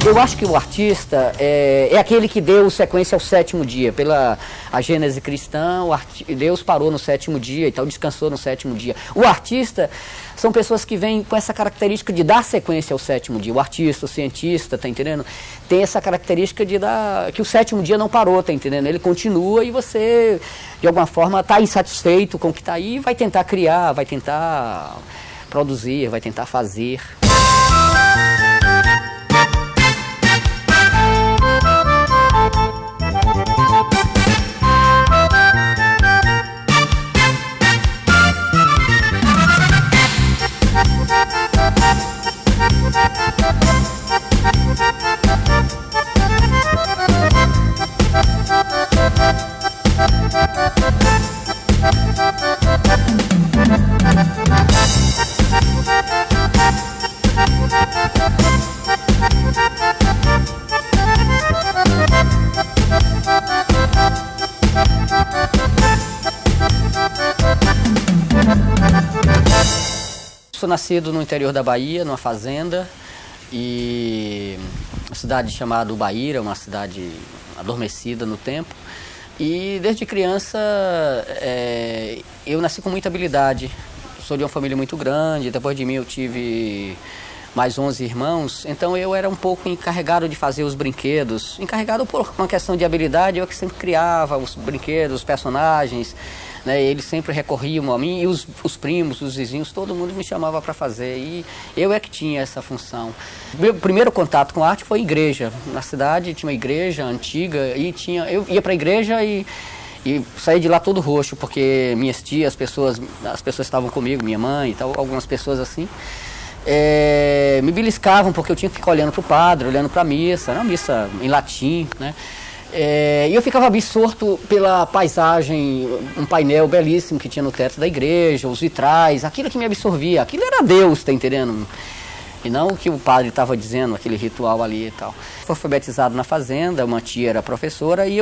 Eu acho que o artista é aquele que deu sequência ao sétimo dia. Pela a Gênese cristã, Deus parou no sétimo dia e tal, descansou no sétimo dia. O artista são pessoas que vêm com essa característica de dar sequência ao sétimo dia. O artista, o cientista, tá entendendo? Tem essa característica de dar que o sétimo dia não parou, tá entendendo? Ele continua e você, de alguma forma, está insatisfeito com o que está aí e vai tentar criar, vai tentar produzir, vai tentar fazer. Sou nascido no interior da Bahia, numa fazenda, e uma cidade chamada Ubaíra, uma cidade adormecida no tempo. E desde criança eu nasci com muita habilidade. Sou de uma família muito grande, depois de mim eu tive mais 11 irmãos, então eu era um pouco encarregado de fazer os brinquedos. Encarregado por uma questão de habilidade, eu que sempre criava os brinquedos, os personagens, né? Eles sempre recorriam a mim, e os primos, os vizinhos, todo mundo me chamava para fazer, e eu é que tinha essa função. Meu primeiro contato com arte foi em igreja. Na cidade tinha uma igreja antiga, e eu ia para a igreja e saí de lá todo roxo, porque minhas tias, as pessoas estavam comigo, minha mãe e tal, algumas pessoas assim, me beliscavam, porque eu tinha que ficar olhando para o padre, olhando para a missa, era uma missa em latim, né? E eu ficava absorto pela paisagem, um painel belíssimo que tinha no teto da igreja, os vitrais, aquilo que me absorvia, aquilo era Deus, tá entendendo? E não o que o padre estava dizendo, aquele ritual ali e tal. Fui alfabetizado na fazenda, uma tia era professora e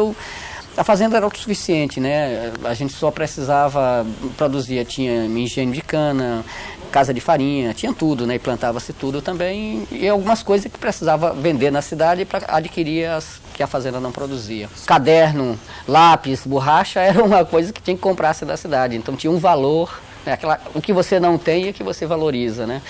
a fazenda era autossuficiente, né? A gente só precisava produzir, tinha engenho de cana, casa de farinha, tinha tudo, né? E plantava-se tudo também, e algumas coisas que precisava vender na cidade para adquirir as que a fazenda não produzia. Caderno, lápis, borracha era uma coisa que tinha que comprar-se da cidade, então tinha um valor, né? O que você não tem é que você valoriza, né?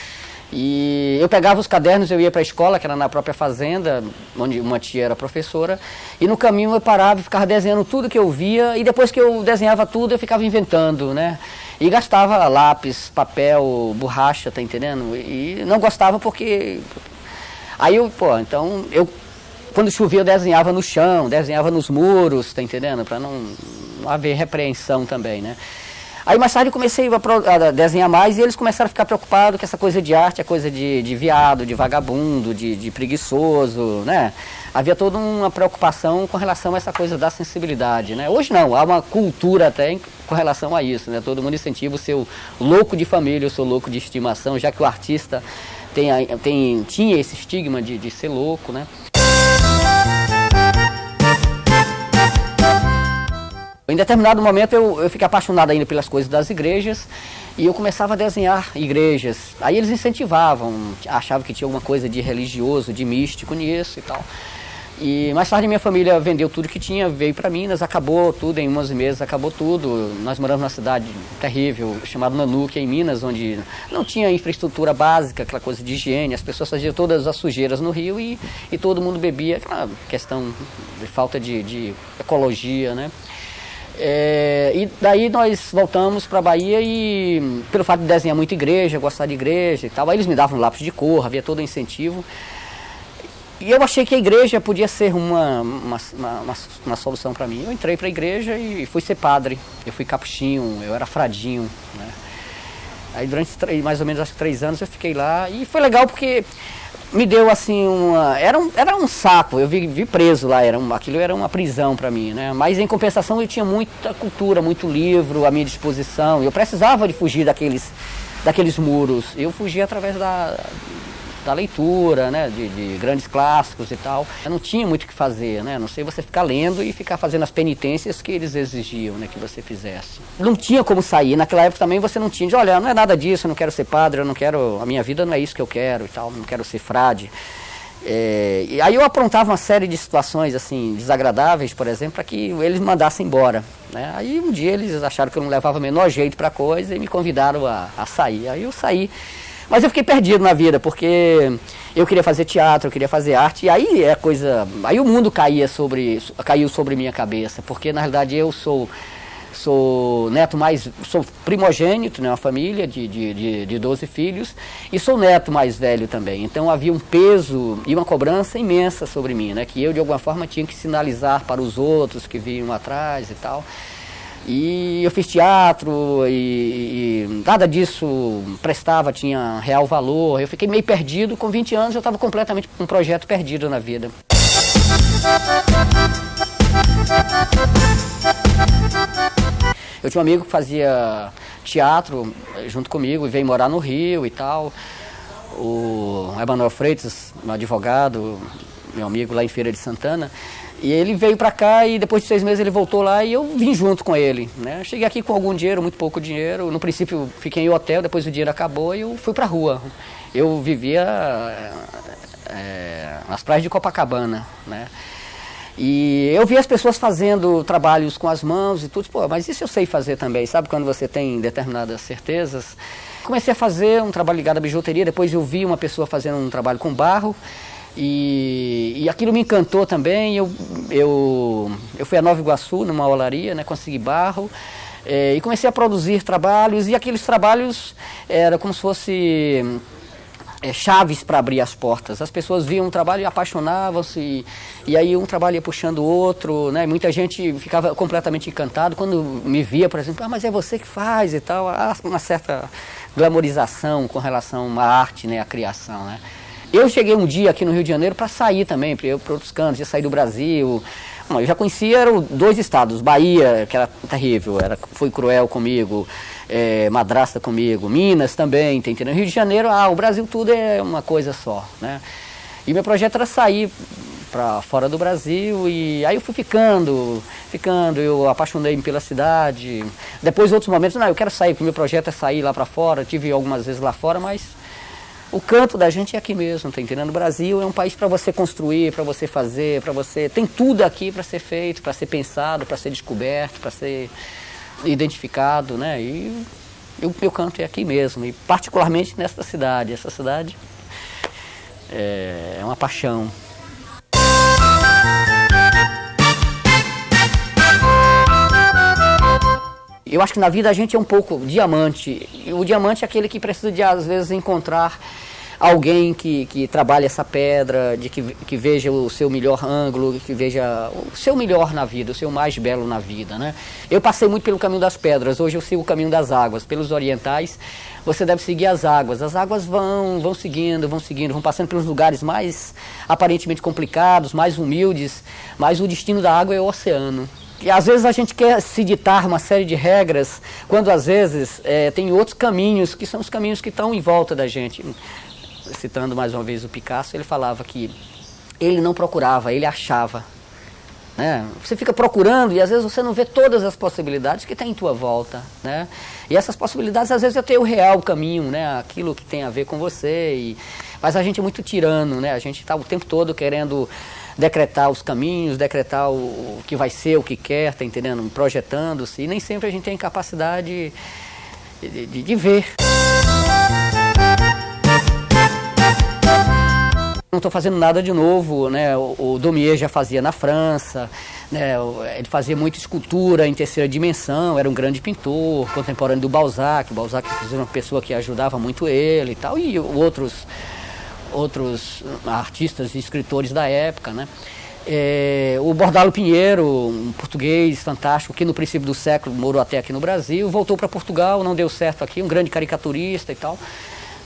E eu pegava os cadernos, eu ia para a escola, que era na própria fazenda, onde uma tia era professora, e no caminho eu parava e ficava desenhando tudo que eu via, e depois que eu desenhava tudo, eu ficava inventando, né? E gastava lápis, papel, borracha, tá entendendo? E não gostava porque... Aí então, quando chovia eu desenhava no chão, desenhava nos muros, tá entendendo? Para não haver repreensão também, né? Aí mais tarde eu comecei a desenhar mais e eles começaram a ficar preocupados com essa coisa de arte, a coisa de viado, de vagabundo, de preguiçoso, né? Havia toda uma preocupação com relação a essa coisa da sensibilidade, né? Hoje não, há uma cultura até com relação a isso, né? Todo mundo incentiva o seu louco de família, o seu louco de estimação, já que o artista tinha esse estigma de ser louco, né? Em determinado momento eu fiquei apaixonado ainda pelas coisas das igrejas e eu começava a desenhar igrejas. Aí eles incentivavam, achavam que tinha alguma coisa de religioso, de místico nisso e tal. E mais tarde minha família vendeu tudo que tinha, veio para Minas, acabou tudo, em 11 meses acabou tudo. Nós moramos numa cidade terrível, chamada Nanuque, em Minas, onde não tinha infraestrutura básica, aquela coisa de higiene, as pessoas faziam todas as sujeiras no rio e todo mundo bebia, aquela questão de falta de ecologia, né? E daí nós voltamos para a Bahia e pelo fato de desenhar muita igreja, gostar de igreja e tal, aí eles me davam lápis de cor, havia todo o incentivo. E eu achei que a igreja podia ser uma solução para mim. Eu entrei para a igreja e fui ser padre. Eu fui capuchinho, eu era fradinho, né? Aí durante mais ou menos acho que 3 anos eu fiquei lá e foi legal porque me deu assim era um saco, eu vi preso lá, aquilo era uma prisão para mim, né? Mas em compensação eu tinha muita cultura, muito livro à minha disposição, eu precisava de fugir daqueles muros, eu fugia através da leitura, né, de grandes clássicos e tal. Eu não tinha muito o que fazer, né, a não sei você ficar lendo e ficar fazendo as penitências que eles exigiam, né, que você fizesse. Não tinha como sair, naquela época também você não tinha, de olha, não é nada disso, eu não quero ser padre, a minha vida não é isso que eu quero e tal, não quero ser frade. E aí eu aprontava uma série de situações assim desagradáveis, por exemplo, para que eles me mandassem embora, né? Aí um dia eles acharam que eu não levava o menor jeito para a coisa e me convidaram a sair. Aí eu saí, mas eu fiquei perdido na vida, porque eu queria fazer teatro, eu queria fazer arte, e aí aí o mundo caiu sobre minha cabeça, porque na realidade eu sou sou primogênito, né, uma família de 12 filhos, e sou neto mais velho também. Então havia um peso e uma cobrança imensa sobre mim, né, que eu de alguma forma tinha que sinalizar para os outros que vinham atrás e tal. E eu fiz teatro e nada disso prestava, tinha real valor. Eu fiquei meio perdido, com 20 anos eu estava completamente com um projeto perdido na vida. Eu tinha um amigo que fazia teatro junto comigo e veio morar no Rio e tal. O Emanuel Freitas, um advogado, meu amigo lá em Feira de Santana. E ele veio para cá e depois de 6 meses ele voltou lá e eu vim junto com ele, né? Cheguei aqui com algum dinheiro, muito pouco dinheiro. No princípio fiquei em hotel, depois o dinheiro acabou e eu fui para a rua. Eu vivia nas praias de Copacabana, né? E eu vi as pessoas fazendo trabalhos com as mãos e tudo, pô, mas isso eu sei fazer também, sabe? Quando você tem determinadas certezas. Comecei a fazer um trabalho ligado à bijuteria, depois eu vi uma pessoa fazendo um trabalho com barro e aquilo me encantou também. Eu fui a Nova Iguaçu, numa olaria, né? Consegui barro e comecei a produzir trabalhos, e aqueles trabalhos eram como se fosse chaves para abrir as portas. As pessoas viam um trabalho e apaixonavam-se, e aí um trabalho ia puxando o outro, né? Muita gente ficava completamente encantado quando me via, por exemplo, mas é você que faz e tal. Há uma certa glamorização com relação à arte, né? À criação, né? Eu cheguei um dia aqui no Rio de Janeiro para sair também, para outros cantos, ia sair do Brasil. Bom, eu já conhecia, eram 2 estados, Bahia, que era terrível, foi cruel comigo, Madrasta comigo, Minas também, tá entendendo? Rio de Janeiro, o Brasil tudo é uma coisa só, né? E meu projeto era sair para fora do Brasil, e aí eu fui ficando, eu apaixonei-me pela cidade. Depois, outros momentos, não, eu quero sair, porque meu projeto é sair lá para fora, tive algumas vezes lá fora, mas o canto da gente é aqui mesmo, tá entendendo? O Brasil é um país para você construir, para você fazer, tem tudo aqui para ser feito, para ser pensado, para ser descoberto, para ser identificado, né? E o meu canto é aqui mesmo, e particularmente nesta cidade. Essa cidade é uma paixão. Eu acho que na vida a gente é um pouco diamante. E o diamante é aquele que precisa de, às vezes, encontrar alguém que trabalhe essa pedra, que veja o seu melhor ângulo, que veja o seu melhor na vida, o seu mais belo na vida, né? Eu passei muito pelo caminho das pedras, hoje eu sigo o caminho das águas. Pelos orientais, você deve seguir as águas vão seguindo, vão passando pelos lugares mais aparentemente complicados, mais humildes, mas o destino da água é o oceano. E às vezes a gente quer se ditar uma série de regras, quando às vezes tem outros caminhos, que são os caminhos que estão em volta da gente. Citando mais uma vez o Picasso, ele falava que ele não procurava, ele achava, né? Você fica procurando e às vezes você não vê todas as possibilidades que tem em tua volta, né? E essas possibilidades às vezes é ter o real caminho, né? Aquilo que tem a ver com você. Mas a gente é muito tirano, né? A gente está o tempo todo querendo decretar os caminhos, decretar o que vai ser, o que quer, tá entendendo? Projetando-se, e nem sempre a gente tem capacidade de ver. Não estou fazendo nada de novo, né? O Daumier já fazia na França, né? Ele fazia muita escultura em terceira dimensão, era um grande pintor, contemporâneo do Balzac. O Balzac era uma pessoa que ajudava muito ele e tal, e outros artistas e escritores da época, né? O Bordalo Pinheiro, um português fantástico, que no princípio do século morou até aqui no Brasil, voltou para Portugal, não deu certo aqui, um grande caricaturista e tal.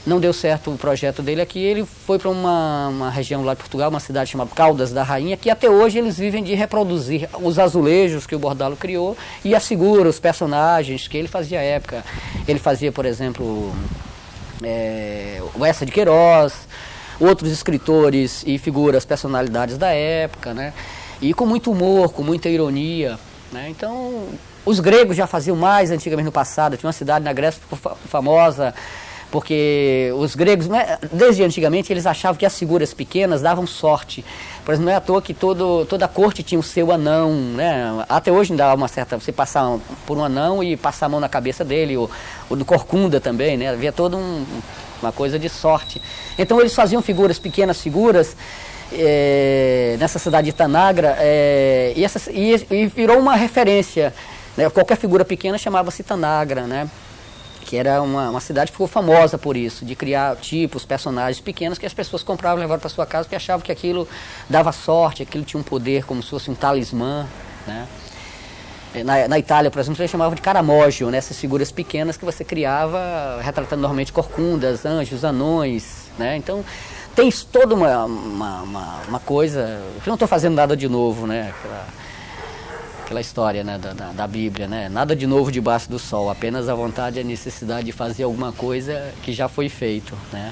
Não deu certo o projeto dele aqui, ele foi para uma região lá de Portugal, uma cidade chamada Caldas da Rainha, que até hoje eles vivem de reproduzir os azulejos que o Bordalo criou e as figuras, os personagens que ele fazia à época. Ele fazia, por exemplo, o Eça de Queiroz, outros escritores e figuras, personalidades da época, né? E com muito humor, com muita ironia, né? Então, os gregos já faziam mais antigamente no passado. Tinha uma cidade na Grécia famosa, porque os gregos, desde antigamente, eles achavam que as figuras pequenas davam sorte. Por exemplo, não é à toa que toda a corte tinha o seu anão, né? Até hoje dá uma certa, você passar por um anão e passar a mão na cabeça dele, ou do corcunda também, né? Havia toda uma coisa de sorte. Então eles faziam pequenas figuras, nessa cidade de Tanagra, e virou uma referência, né? Qualquer figura pequena chamava-se Tanagra, né? Que era uma cidade que ficou famosa por isso, de criar tipos, personagens pequenos que as pessoas compravam e levavam para sua casa porque achavam que aquilo dava sorte, aquilo tinha um poder como se fosse um talismã, né? Na Itália, por exemplo, eles chamavam de Caramógio, né? Essas figuras pequenas que você criava, retratando normalmente corcundas, anjos, anões, né? Então, tem toda uma coisa... Eu não estou fazendo nada de novo, né? Aquela história, né, da Bíblia, né? Nada de novo debaixo do sol, apenas a vontade e a necessidade de fazer alguma coisa que já foi feito, né?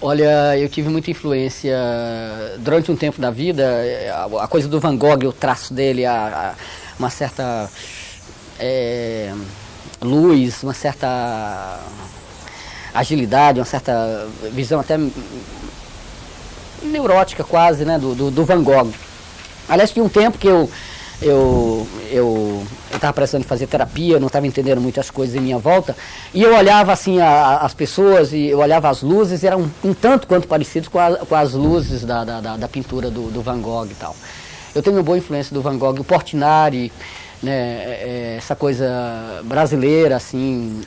Olha, eu tive muita influência durante um tempo da vida, a coisa do Van Gogh, o traço dele, uma certa luz, uma certa agilidade, uma certa visão até neurótica quase, né, do Van Gogh. Aliás, tinha um tempo que eu estava precisando fazer terapia, não estava entendendo muitas coisas em minha volta, e eu olhava assim as pessoas, e eu olhava as luzes, e eram um tanto quanto parecidos com as luzes da pintura do Van Gogh e tal. Eu tenho uma boa influência do Van Gogh, o Portinari, né, essa coisa brasileira, assim,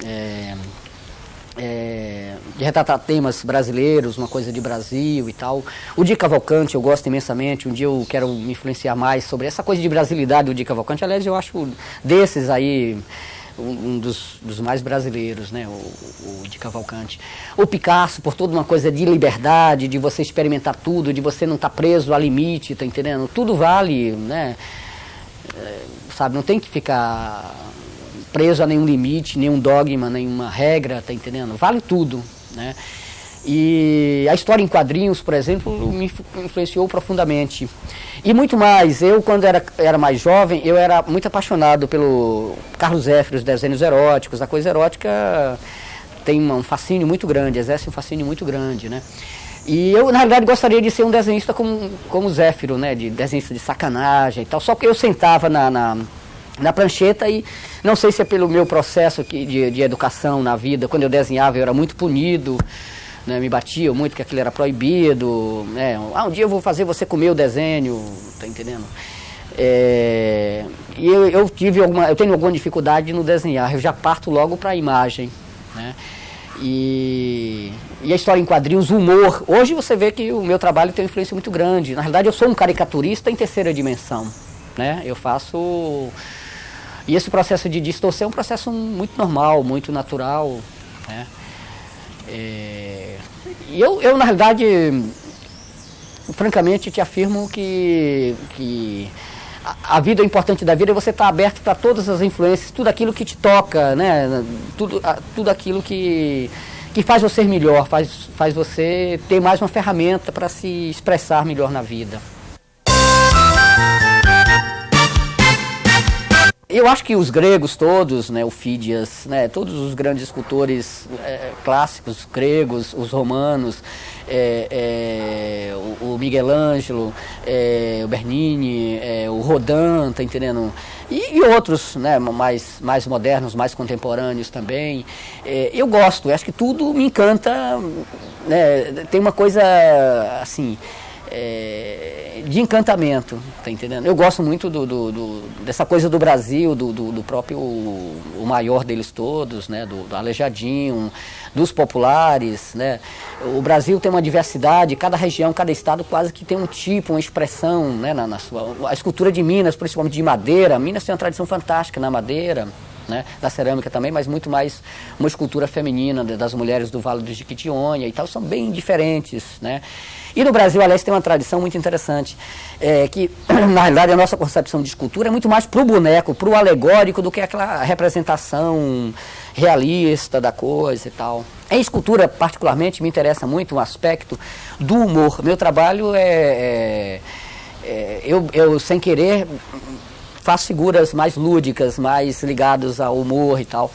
de retratar temas brasileiros, uma coisa de Brasil e tal. O Di Cavalcanti eu gosto imensamente, um dia eu quero me influenciar mais sobre essa coisa de brasilidade do Di Cavalcanti. Aliás, eu acho desses aí um dos mais brasileiros, né, o Di Cavalcanti. O Picasso, por toda uma coisa de liberdade, de você experimentar tudo, de você não estar preso a limite, tá entendendo? Tudo vale, né, sabe, não tem que ficar preso a nenhum limite, nenhum dogma, nenhuma regra, tá entendendo? Vale tudo, né? E a história em quadrinhos, por exemplo, me influenciou profundamente. E muito mais, eu quando era mais jovem, eu era muito apaixonado pelo Carlos Zéfiro, os desenhos eróticos. A coisa erótica tem um fascínio muito grande, exerce um fascínio muito grande, né? E eu, na realidade, gostaria de ser um desenhista como Zéfiro, né? De desenhista de sacanagem e tal, só que eu sentava na prancheta e não sei se é pelo meu processo de educação na vida, quando eu desenhava eu era muito punido, né, me batiam muito que aquilo era proibido, né, um dia eu vou fazer você comer o desenho, tá entendendo? E eu tenho alguma dificuldade no desenhar, eu já parto logo para a imagem, né? E a história em quadrinhos, o humor, hoje você vê que o meu trabalho tem uma influência muito grande, na realidade eu sou um caricaturista em terceira dimensão, né, eu faço... E esse processo de distorcer é um processo muito normal, muito natural, né? E eu, na realidade, francamente, te afirmo que a vida, o importante da vida é você estar aberto para todas as influências, tudo aquilo que te toca, né? Tudo aquilo que faz você melhor, faz você ter mais uma ferramenta para se expressar melhor na vida. Eu acho que os gregos todos, né, o Fídias, né, todos os grandes escultores clássicos gregos, os romanos, o Miguel Ângelo, o Bernini, o Rodin, tá entendendo? E outros, né, mais modernos, mais contemporâneos também. Eu gosto, acho que tudo me encanta, né, tem uma coisa assim... de encantamento, tá entendendo? Eu gosto muito dessa coisa do Brasil, do próprio, o maior deles todos, né? Do Aleijadinho, dos populares, né? O Brasil tem uma diversidade, cada região, cada estado quase que tem um tipo, uma expressão, né, a escultura de Minas, principalmente de madeira. Minas tem uma tradição fantástica na madeira, né, da cerâmica também, mas muito mais uma escultura feminina das mulheres do Vale do Jequitinhonha e tal, são bem diferentes, né. E no Brasil, aliás, tem uma tradição muito interessante, que, na realidade, a nossa concepção de escultura é muito mais para o boneco, para o alegórico, do que aquela representação realista da coisa e tal. Em escultura, particularmente, me interessa muito um aspecto do humor. Meu trabalho eu, sem querer, faço figuras mais lúdicas, mais ligadas ao humor e tal.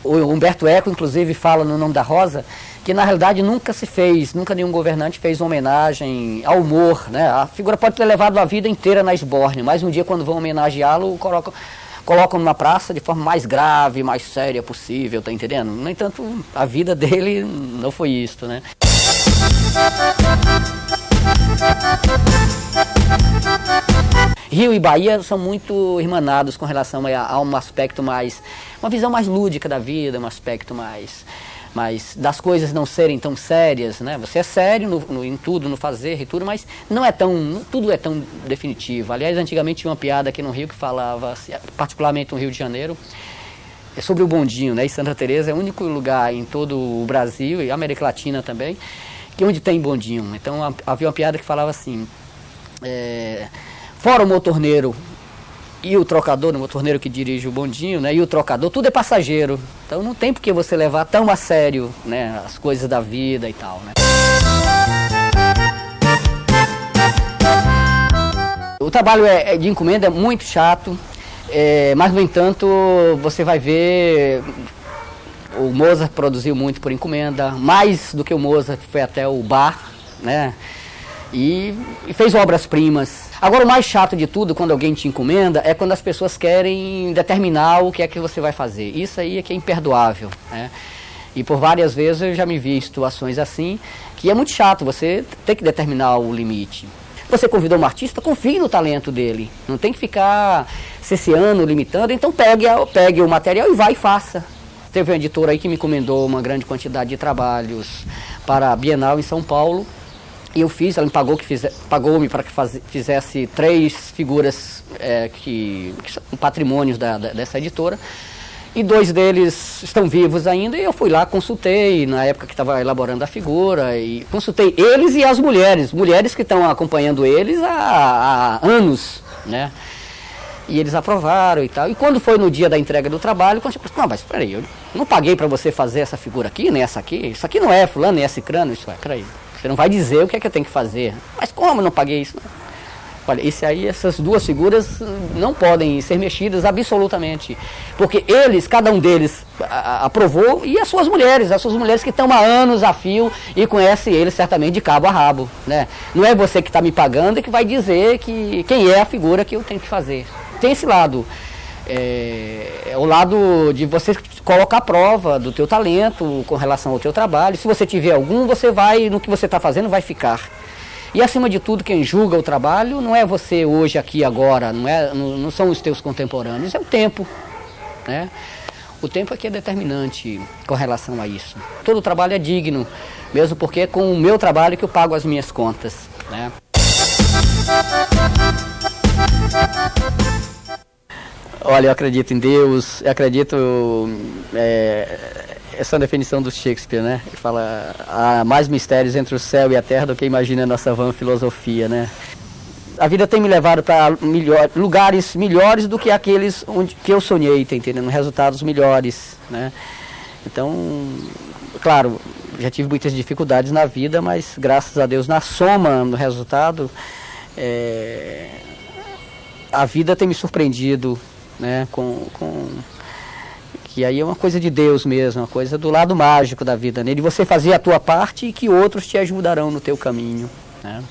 O Humberto Eco, inclusive, fala no Nome da Rosa, que na realidade nunca nenhum governante fez homenagem ao humor, né? A figura pode ter levado a vida inteira na esbórnia, mas um dia quando vão homenageá-lo, colocam numa praça de forma mais grave, mais séria possível, tá entendendo? No entanto, a vida dele não foi isto, né? Rio e Bahia são muito irmanados com relação a um aspecto mais, uma visão mais lúdica da vida, um aspecto mais das coisas não serem tão sérias, né? Você é sério em tudo, no fazer e tudo, mas tudo é tão definitivo. Aliás, antigamente tinha uma piada aqui no Rio que falava, particularmente no Rio de Janeiro, sobre o bondinho, né? E Santa Teresa é o único lugar em todo o Brasil e América Latina também, que onde tem bondinho. Então havia uma piada que falava assim, fora o motorneiro e o trocador, o motorneiro que dirige o bondinho, né, e o trocador, tudo é passageiro. Então não tem por que você levar tão a sério, né, as coisas da vida e tal, né. O trabalho de encomenda é muito chato, mas no entanto você vai ver, o Mozart produziu muito por encomenda, mais do que o Mozart foi até o Bach, né, e fez obras-primas. Agora, o mais chato de tudo, quando alguém te encomenda, é quando as pessoas querem determinar o que é que você vai fazer. Isso aí é que é imperdoável, né? E por várias vezes eu já me vi em situações assim, que é muito chato, você tem que determinar o limite. Você convidou um artista, confie no talento dele. Não tem que ficar cesseando, limitando, então pegue o material e vai e faça. Teve uma editora aí que me encomendou uma grande quantidade de trabalhos para a Bienal em São Paulo. E eu fiz, ela me pagou-me para que fizesse 3 figuras que são patrimônios dessa editora. E 2 deles estão vivos ainda, e eu fui lá, consultei, na época que estava elaborando a figura, e consultei eles e as mulheres que estão acompanhando eles há anos, né? E eles aprovaram e tal. E quando foi no dia da entrega do trabalho, quando eu disse, não, mas peraí, eu não paguei para você fazer essa figura aqui, nem essa aqui, isso aqui não é fulano, nem é cicrano, peraí. Você não vai dizer o que é que eu tenho que fazer. Mas como eu não paguei isso? Olha, essas 2 figuras não podem ser mexidas absolutamente. Porque cada um deles aprovou, e as suas mulheres que estão há anos a fio e conhecem eles certamente de cabo a rabo, né? Não é você que está me pagando e que vai dizer quem é a figura que eu tenho que fazer. Tem esse lado. É o lado de você colocar a prova do teu talento com relação ao teu trabalho. Se você tiver algum, você vai, no que você está fazendo, vai ficar. E acima de tudo, quem julga o trabalho não é você hoje, aqui, agora, não são os teus contemporâneos, é o tempo, né? O tempo é que é determinante com relação a isso. Todo trabalho é digno, mesmo porque é com o meu trabalho que eu pago as minhas contas, né? Olha, eu acredito em Deus, eu acredito, essa é a definição do Shakespeare, né? Ele fala, há mais mistérios entre o céu e a terra do que imagina a nossa vã filosofia, né? A vida tem me levado para lugares melhores do que aqueles que eu sonhei, tá entendendo? Resultados melhores, né? Então, claro, já tive muitas dificuldades na vida, mas graças a Deus, na soma, no resultado, a vida tem me surpreendido, né, que aí é uma coisa de Deus mesmo, uma coisa do lado mágico da vida, né, de você fazer a tua parte e que outros te ajudarão no teu caminho, né.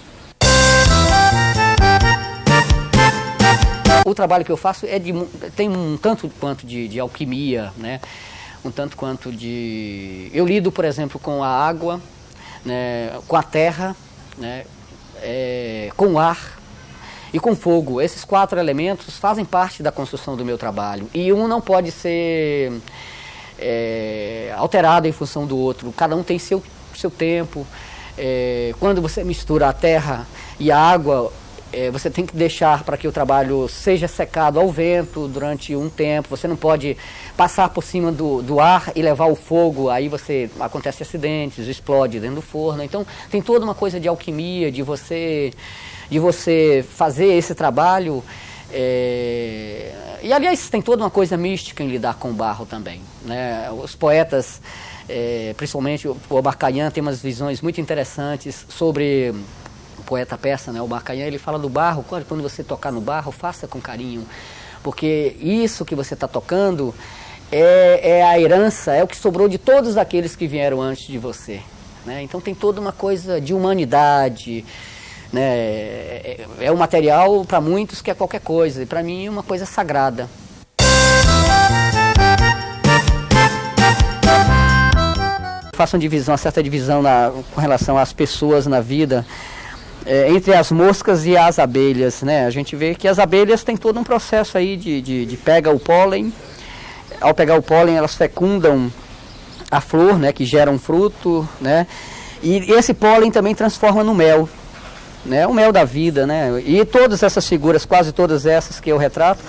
O trabalho que eu faço tem um tanto quanto de alquimia, né, um tanto quanto de... Eu lido, por exemplo, com a água, né, com a terra, né, com o ar e com fogo. Esses 4 elementos fazem parte da construção do meu trabalho. E um não pode ser alterado em função do outro. Cada um tem seu tempo. Quando você mistura a terra e a água, você tem que deixar para que o trabalho seja secado ao vento durante um tempo. Você não pode passar por cima do ar e levar o fogo, aí acontece acidentes, explode dentro do forno. Então tem toda uma coisa de alquimia, de você fazer esse trabalho. E aliás tem toda uma coisa mística em lidar com o barro também, né? Os poetas, principalmente o Omar Khayyam, tem umas visões muito interessantes sobre o poeta persa, né? O Omar Khayyam, ele fala do barro. Quando você tocar no barro, faça com carinho, porque isso que você está tocando é a herança, é o que sobrou de todos aqueles que vieram antes de você, né? Então tem toda uma coisa de humanidade, né? É um material para muitos que é qualquer coisa, e para mim é uma coisa sagrada. Faço uma certa divisão com relação às pessoas na vida, entre as moscas e as abelhas, né? A gente vê que as abelhas têm todo um processo aí de pega o pólen. Ao pegar o pólen, elas fecundam a flor, né, que gera um fruto, né? E esse pólen também transforma no mel, né? O mel da vida, né? E todas essas figuras, quase todas essas que eu retrato,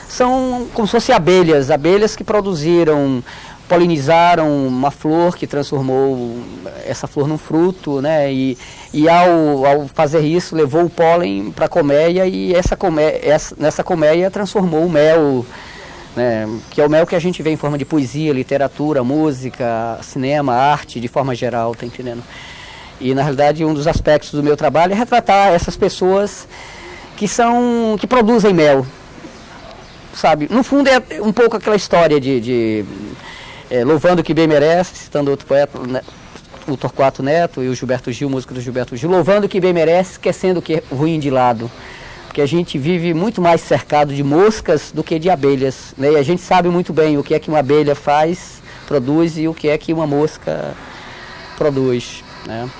são como se fossem abelhas que polinizaram uma flor, que transformou essa flor num fruto, né? E ao fazer isso, levou o pólen para a colmeia, e nessa colmeia transformou o mel, né? Que é o mel que a gente vê em forma de poesia, literatura, música, cinema, arte, de forma geral, tá entendendo? E na realidade um dos aspectos do meu trabalho é retratar essas pessoas que produzem mel, sabe? No fundo é um pouco aquela história louvando o que bem merece, citando outro poeta, né, o Torquato Neto e o Gilberto Gil, música do Gilberto Gil, louvando o que bem merece, esquecendo o que é ruim de lado. Porque a gente vive muito mais cercado de moscas do que de abelhas, né? E a gente sabe muito bem o que é que uma abelha produz, e o que é que uma mosca produz, né?